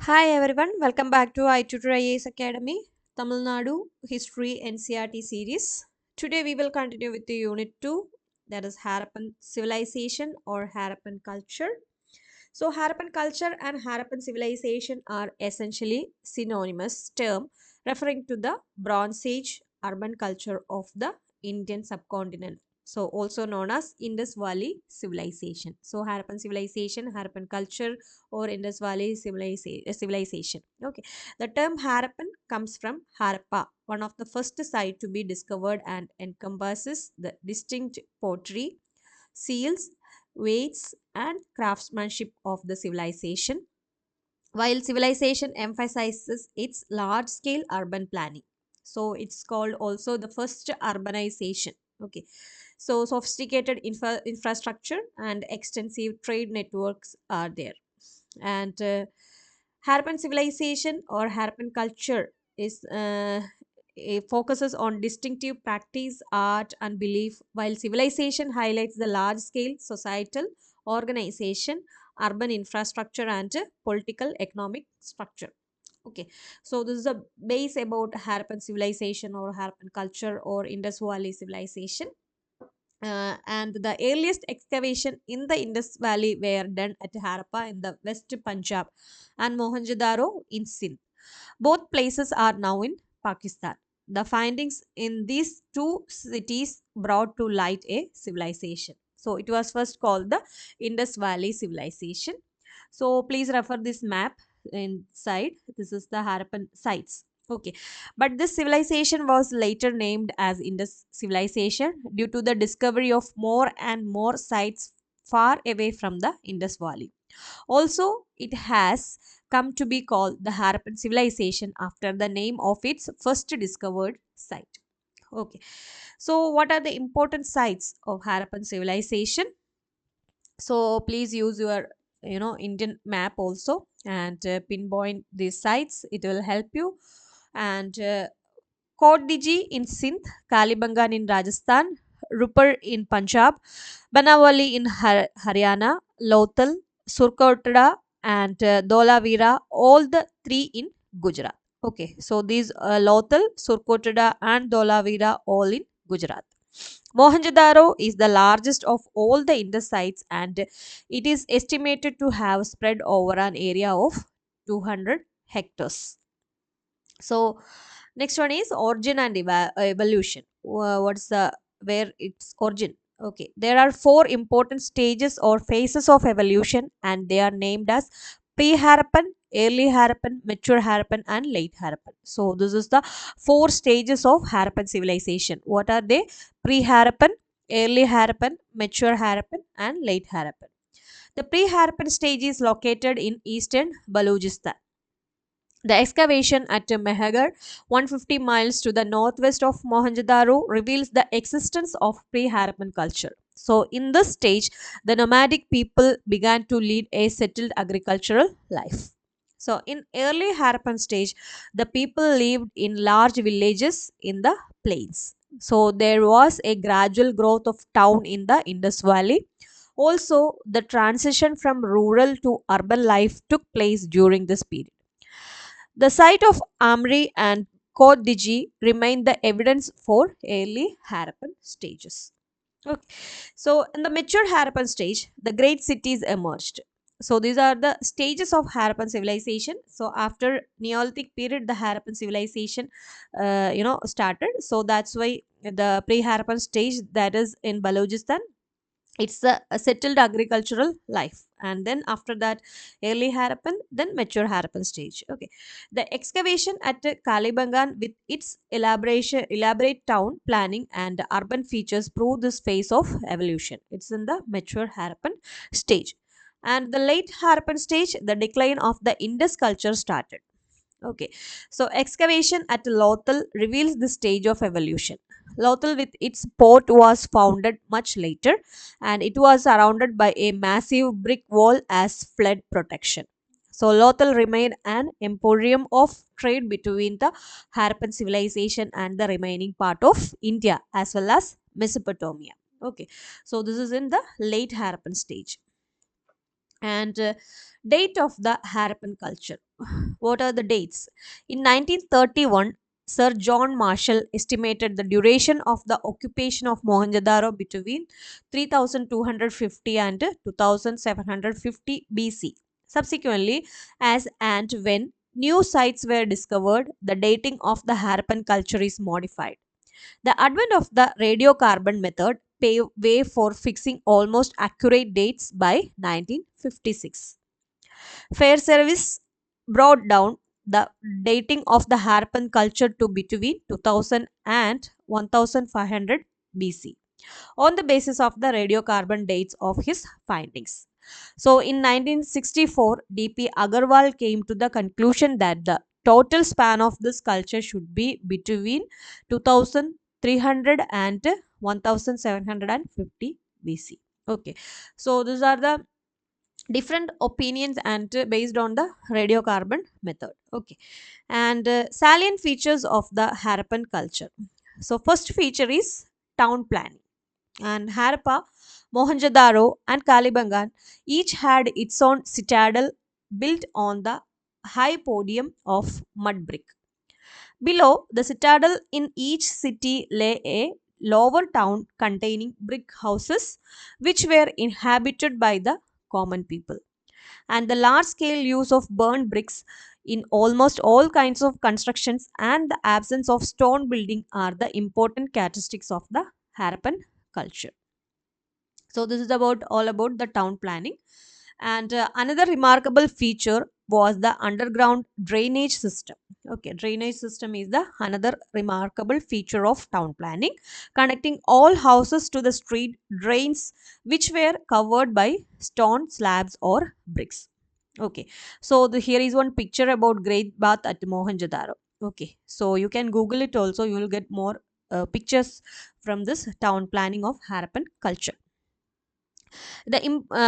Hi everyone, welcome back to i-TUTOR IAS Academy, Tamil Nadu History NCERT series. Today we will continue with the Unit 2, that is Harappan Civilization or Harappan Culture. So Harappan culture and Harappan civilization are essentially synonymous term referring to the Bronze Age urban culture of the Indian subcontinent. So also known as Indus Valley civilization. So Harappan civilization, Harappan culture or Indus Valley civilization. Okay. The term Harappan comes from Harappa, one of the first site to be discovered and encompasses the distinct pottery, seals, weights, and craftsmanship of the civilization, while civilization emphasizes its large scale urban planning. So it's called also the first urbanization. Okay. So sophisticated infrastructure and extensive trade networks are there. And Harappan civilization or Harappan culture is it focuses on distinctive practice, art, and belief, while civilization highlights the large scale societal organization, urban infrastructure, and political economic structure. Okay, so this is a base about Harappan civilization or Harappan culture or Indus Valley civilization. And the earliest excavation in the Indus Valley were done at Harappa in the West Punjab and Mohenjo-daro in Sindh. Both places are now in Pakistan. The findings in these two cities brought to light a civilization. So it was first called the Indus Valley civilization. So please refer this map inside. This is the Harappan sites. Okay, but this civilization was later named as Indus civilization due to the discovery of more and more sites far away from the Indus Valley. Also, it has come to be called the Harappan civilization after the name of its first discovered site. Okay, so what are the important sites of Harappan civilization? So please use your Indian map also and pinpoint these sites. It will help you. And Kodiji in Sindh, Kalibangan in Rajasthan, Rupar in Punjab, Banawali in Haryana, Lothal, Surkotada, and Dholavira, all the three in Gujarat. Okay, so these Lothal, Surkotada, and Dholavira all in Gujarat. Mohenjo-daro is the largest of all the Indus sites and it is estimated to have spread over an area of 200 hectares. So next one is origin and evolution. What's the where its origin? Okay, there are four important stages or phases of evolution, and they are named as pre-Harappan, early Harappan, mature Harappan, and late Harappan. So this is the four stages of Harappan civilization. What are they? Pre-Harappan, early Harappan, mature Harappan, and late Harappan. The pre-Harappan stage is located in eastern Balochistan. The excavation at Mehagar, 150 miles to the northwest of Mohenjo-daro, reveals the existence of pre-Harappan culture. So, in this stage, the nomadic people began to lead a settled agricultural life. So, in early Harappan stage, the people lived in large villages in the plains. So, there was a gradual growth of town in the Indus Valley. Also, the transition from rural to urban life took place during this period. The site of Amri and Kodiji remain the evidence for early Harappan stages. Okay. So, in the mature Harappan stage, the great cities emerged. So, these are the stages of Harappan civilization. So, after Neolithic period, the Harappan civilization, started. So, that's why the pre-Harappan stage that is in Balochistan, it's a settled agricultural life, and then after that early Harappan, then mature Harappan stage. Okay, the excavation at Kalibangan with its elaborate town planning and urban features prove this phase of evolution. It's in the mature Harappan stage. And the late Harappan stage, the decline of the Indus culture started. Okay, so excavation at Lothal reveals the stage of evolution. Lothal, with its port, was founded much later and it was surrounded by a massive brick wall as flood protection. So, Lothal remained an emporium of trade between the Harappan civilization and the remaining part of India as well as Mesopotamia. Okay, so this is in the late Harappan stage. And date of the Harappan culture. what are the dates? In 1931, Sir John Marshall estimated the duration of the occupation of Mohenjo-daro between 3250 and 2750 BC. Subsequently, as and when new sites were discovered, the dating of the Harappan culture is modified. The advent of the radiocarbon method paved way for fixing almost accurate dates by 1956. Fair service brought down the dating of the Harappan culture to between 2000 and 1500 BC on the basis of the radiocarbon dates of his findings. So in 1964, D.P. Agarwal came to the conclusion that the total span of this culture should be between 2300 and 1750 BC. Okay, so these are the different opinions and based on the radiocarbon method. Okay, and salient features of the Harappan culture. So first feature is town planning. And Harappa, Mohenjo-daro and Kalibangan each had its own citadel built on the high podium of mud brick. Below the citadel in each city lay a lower town containing brick houses which were inhabited by the common people. And the large scale use of burnt bricks in almost all kinds of constructions and the absence of stone building are the important characteristics of the Harappan culture. So this is about all about the town planning. And another remarkable feature was the underground drainage system. Okay, drainage system is the another remarkable feature of town planning, connecting all houses to the street drains which were covered by stone slabs or bricks. Okay, so here is one picture about great bath at Mohenjo-daro. Okay, so you can google it also, you will get more pictures from this town planning of Harappan culture. The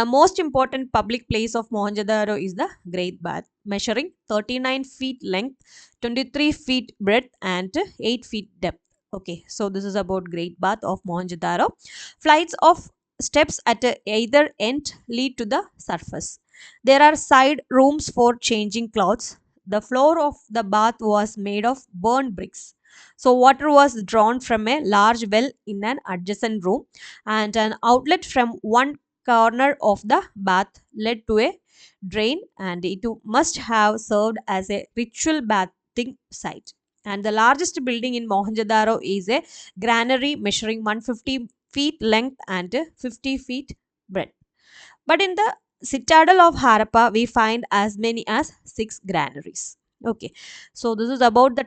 most important public place of Mohenjo-daro is the Great Bath, measuring 39 feet length, 23 feet breadth, and 8 feet depth. Okay, so this is about Great Bath of Mohenjo-daro. Flights of steps at either end lead to the surface. There are side rooms for changing clothes. The floor of the bath was made of burnt bricks. So water was drawn from a large well in an adjacent room, and an outlet from one corner of the bath led to a drain, and it must have served as a ritual bathing site. And the largest building in Mohenjo-daro is a granary measuring 150 feet length and 50 feet breadth. But in the citadel of Harappa, we find as many as 6 granaries. Okay, so this is about the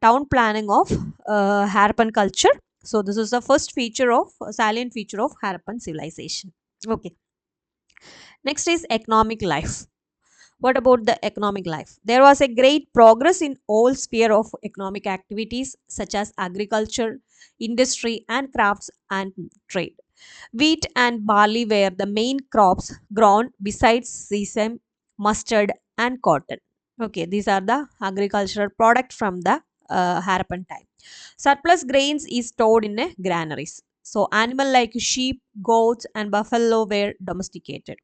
town planning of Harappan culture. So this is the first feature of salient feature of Harappan civilization. Okay, next is economic life. What about the economic life? There was a great progress in all sphere of economic activities such as agriculture, industry and crafts and trade. Wheat and barley were the main crops grown besides sesame, mustard and cotton. Okay, these are the agricultural product from the Harappan time. Surplus grains is stored in a granaries. So animal like sheep, goats and buffalo were domesticated.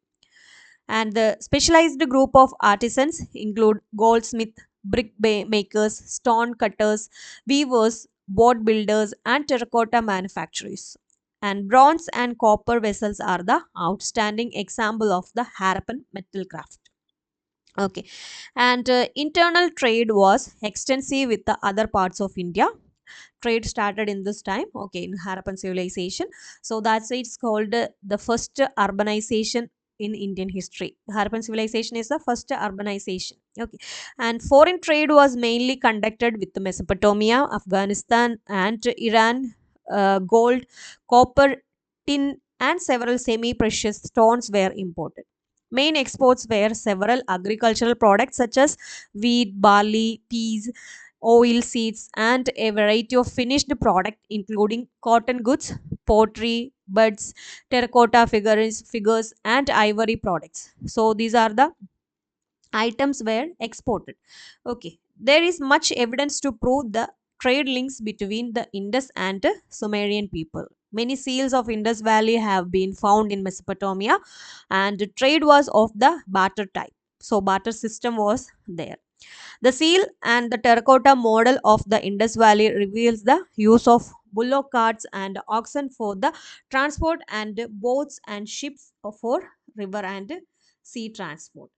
And the specialized group of artisans include goldsmith, makers, stone cutters, weavers, boat builders and terracotta manufacturers. And bronze and copper vessels are the outstanding example of the Harappan metal craft. Okay, and internal trade was extensive with the other parts of India. Trade started in this time, okay, in Harappan civilization. So that's why it's called the first urbanization in Indian history. Harappan civilization is the first urbanization. Okay, and foreign trade was mainly conducted with Mesopotamia, Afghanistan and Iran. Gold, copper, tin and several semi-precious stones were imported. Main exports were several agricultural products such as wheat, barley, peas, oil seeds and a variety of finished product including cotton goods, pottery, buds, terracotta figures and ivory products. So these are the items were exported. Okay, there is much evidence to prove the trade links between the Indus and Sumerian people. Many seals of Indus Valley have been found in Mesopotamia, and trade was of the barter type. So barter system was there. The seal and the terracotta model of the Indus Valley reveals the use of bullock carts and oxen for the transport and boats and ships for river and sea transport.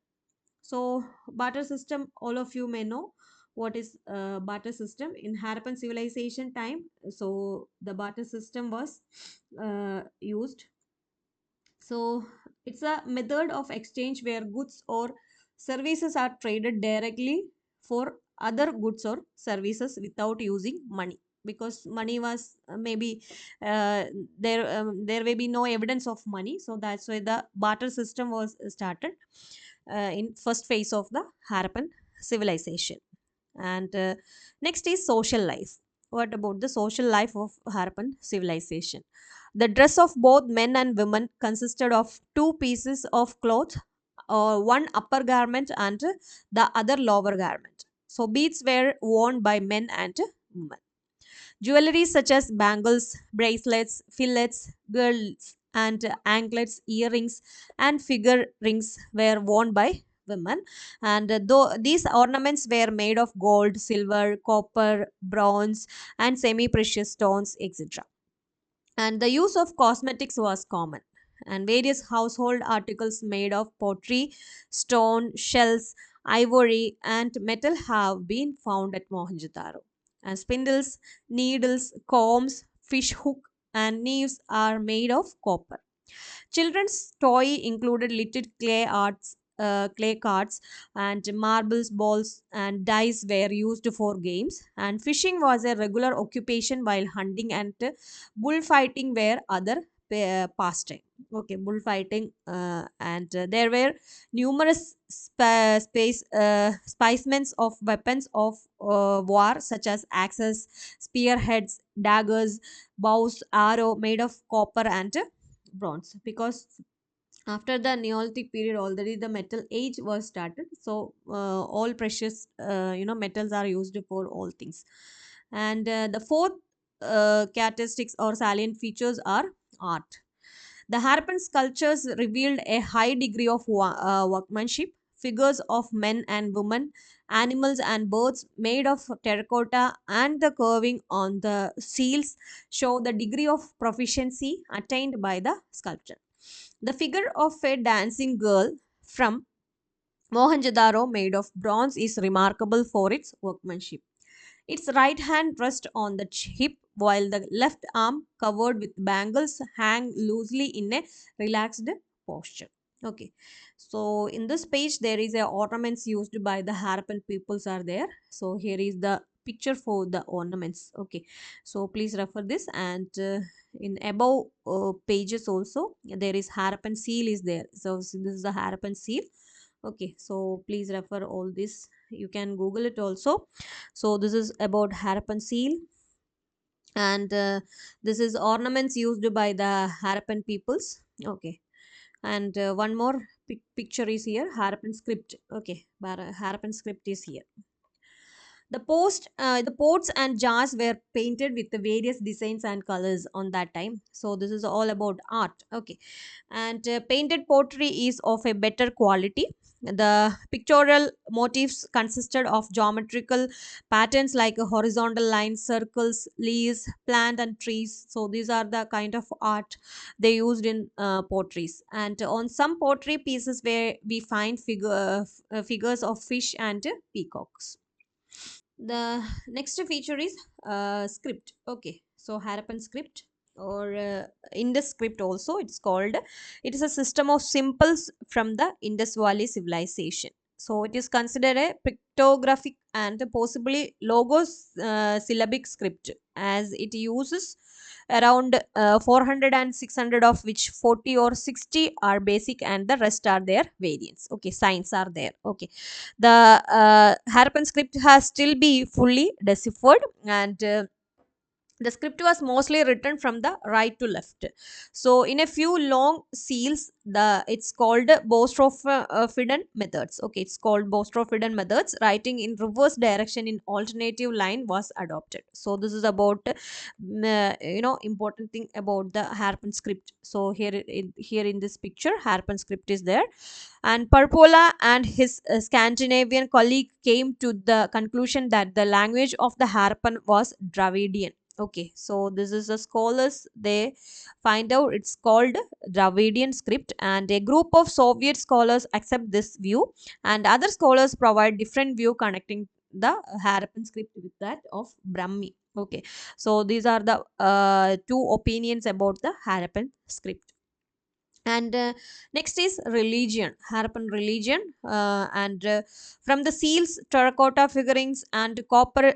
So barter system, all of you may know what is barter system in Harappan civilization time. So the barter system was used. So it's a method of exchange where goods or services are traded directly for other goods or services without using money, because money was maybe uh, there may be no evidence of money, so that's why the barter system was started in first phase of the Harappan civilization. And next is social life. What about the social life of Harappan civilization? The dress of both men and women consisted of two pieces of cloth, one upper garment and the other lower garment. So beads were worn by men and women. Jewelry such as bangles, bracelets, fillets, girdles, and anklets, earrings, and figure rings were worn by women. And though these ornaments were made of gold, silver, copper, bronze, and semi precious stones, etc. And the use of cosmetics was common. And various household articles made of pottery, stone, shells, ivory, and metal have been found at Mohenjo-daro. And spindles, needles, combs, fish hook, and knives are made of copper. Children's toy included little clay carts, and marbles, balls, and dice were used for games. And fishing was a regular occupation, while hunting and bullfighting were other pastime. Okay, bullfighting, and there were numerous specimens of weapons of war, such as axes, spearheads, daggers, bows, arrow made of copper and bronze, because after the Neolithic period already the metal age was started. So all precious metals are used for all things. And the fourth characteristics or salient features are art. The Harappan sculptures revealed a high degree of workmanship. Figures of men and women, animals and birds made of terracotta, and the carving on the seals show the degree of proficiency attained by the sculptor. The figure of a dancing girl from Mohenjo-daro made of bronze is remarkable for its workmanship. Its right hand rests on the hip, while the left arm, covered with bangles, hang loosely in a relaxed posture. Okay, so in this page there is a ornaments used by the Harappan peoples are there. So here is the picture for the ornaments. Okay, so please refer this. And in above pages also there is Harappan seal is there. So this is the Harappan seal. Okay, so please refer all this. You can Google it also. So this is about Harappan seal. And this is ornaments used by the Harappan peoples. Okay, and one more picture is here, Harappan script. Okay, Harappan script is here. The pots and jars were painted with the various designs and colors on that time. So this is all about art. Okay, and painted pottery is of a better quality. The pictorial motifs consisted of geometrical patterns like horizontal lines, circles, leaves, plant, and trees. So these are the kind of art they used in potteries. And on some pottery pieces where we find figures of fish and peacocks. The next feature is script. Okay, so Harappan script, or Indus script also it's called. It is a system of symbols from the Indus Valley civilization. So it is considered a pictographic and possibly logos syllabic script, as it uses around 400 and 600, of which 40 or 60 are basic and the rest are their variants. Okay, signs are there. Okay, the Harappan script has still be fully deciphered. And The script was mostly written from the right to left. So in a few long seals, it's called Boustrophedon methods. Okay, it's called Boustrophedon methods. Writing in reverse direction in alternative line was adopted. So this is about important thing about the Harappan script. So here in this picture, Harappan script is there, and Parpola and his Scandinavian colleague came to the conclusion that the language of the Harappan was Dravidian. Okay, so this is the scholars, they find out it's called Dravidian script, and a group of Soviet scholars accept this view, and other scholars provide different view connecting the Harappan script with that of Brahmi. Okay, so these are the two opinions about the Harappan script. And next is religion, Harappan religion, and from the seals, terracotta figurines, and copper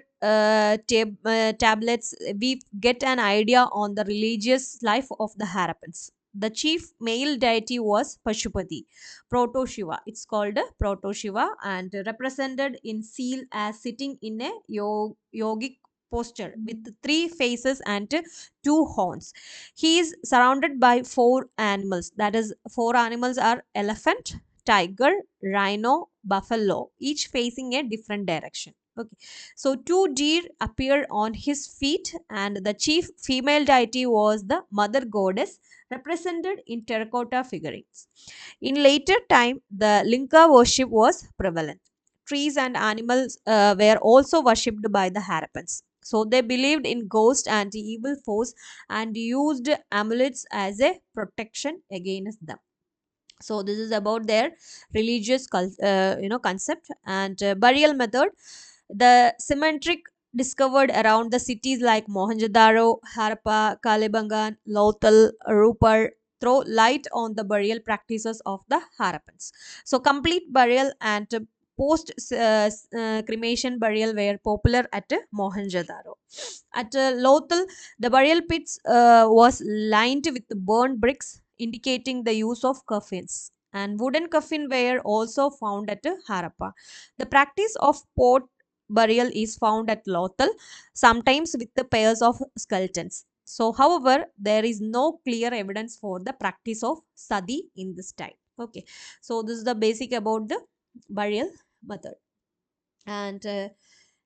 tablets, we get an idea on the religious life of the Harappans. The chief male deity was Pashupati, proto Shiva, it's called proto Shiva, and represented in seal as sitting in a yogic posture with three faces and two horns. He is surrounded by four animals. That is, four animals are elephant, tiger, rhino, buffalo, each facing a different direction. Okay. So two deer appear on his feet, and the chief female deity was the mother goddess, represented in terracotta figurines. In later time, the Linka worship was prevalent. Trees and animals were also worshipped by the Harappans. So they believed in ghost and evil force and used amulets as a protection against them. So this is about their religious concept. And burial method, the cemetery discovered around the cities like Mohenjo-daro, Harappa, Kalibangan, Lothal, Rupar throw light on the burial practices of the Harappans. So complete burial and post cremation burial were popular at Mohenjo-daro. At Lothal, the burial pits was lined with burned bricks, indicating the use of coffins. And wooden coffin were also found at Harappa. The practice of pot burial is found at Lothal, sometimes with the pairs of skeletons. So, however, there is no clear evidence for the practice of sati in this time. Okay, so this is the basic about the burial method. And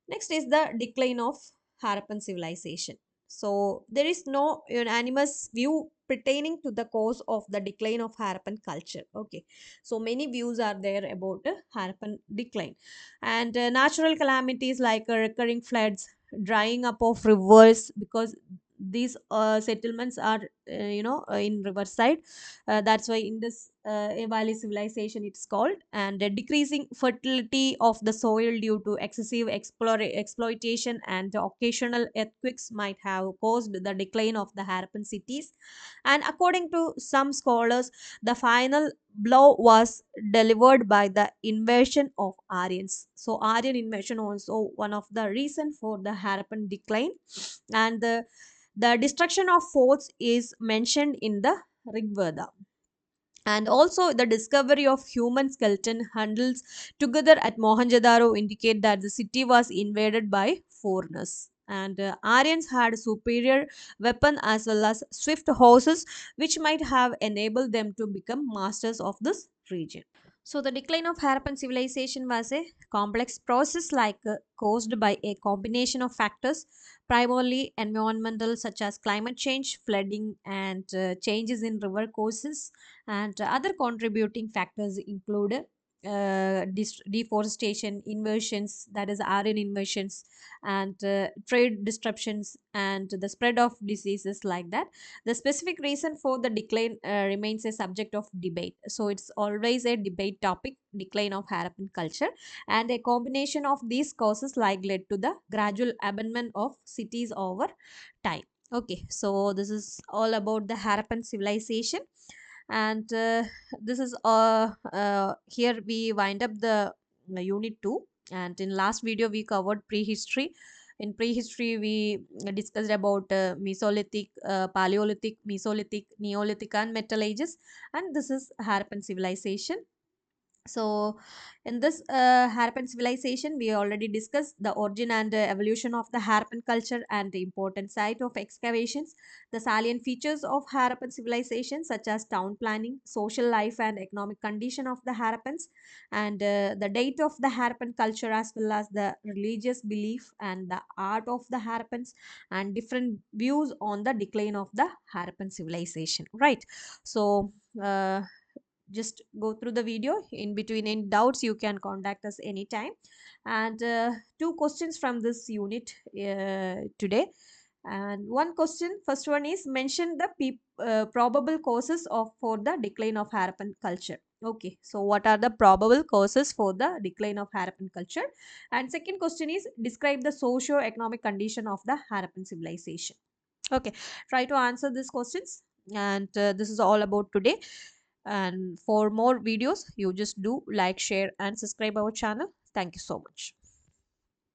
next is the decline of Harappan civilization. So there is no unanimous view pertaining to the cause of the decline of Harappan culture. Okay, so many views are there about Harappan decline, and natural calamities like recurring floods, drying up of rivers, because these settlements are in riverside. That's why in this valley civilization it's called. And decreasing fertility of the soil due to excessive exploitation and occasional earthquakes might have caused the decline of the Harappan cities. And according to some scholars, the final blow was delivered by the invasion of Aryans. So Aryan invasion also one of the reason for the Harappan decline. And the destruction of forts is mentioned in the Rig Veda. And also the discovery of human skeleton handles together at Mohenjo-daro indicate that the city was invaded by foreigners. And Aryans had superior weapon as well as swift horses, which might have enabled them to become masters of this region. So the decline of Harappan civilization was a complex process, caused by a combination of factors, primarily environmental, such as climate change, flooding, and changes in river courses. And other contributing factors include deforestation, inversions, that is Aryan inversions, and trade disruptions, and the spread of diseases like that. The specific reason for the decline remains a subject of debate. So it's always a debate topic, decline of Harappan culture, and a combination of these causes like led to the gradual abandonment of cities over time. Okay, so this is all about the Harappan civilization. And this is here we wind up the unit 2. And in last video we covered prehistory. In prehistory we discussed about Mesolithic, Paleolithic, Mesolithic, Neolithic, and Metal Ages. And this is Harappan civilization. So, in this Harappan civilization, we already discussed the origin and evolution of the Harappan culture and the important site of excavations, the salient features of Harappan civilization, such as town planning, social life, and economic condition of the Harappans, and the date of the Harappan culture, as well as the religious belief and the art of the Harappans, and different views on the decline of the Harappan civilization. Right. So, just go through the video. In between any doubts, you can contact us anytime. And two questions from this unit today. And one question, first one is, mention the probable causes of for the decline of Harappan culture. Okay, so what are the probable causes for the decline of Harappan culture? And second question is, describe the socio-economic condition of the Harappan civilization. Okay, try to answer these questions. And this is all about today. And for more videos, you just do like, share, and subscribe our channel. Thank you so much.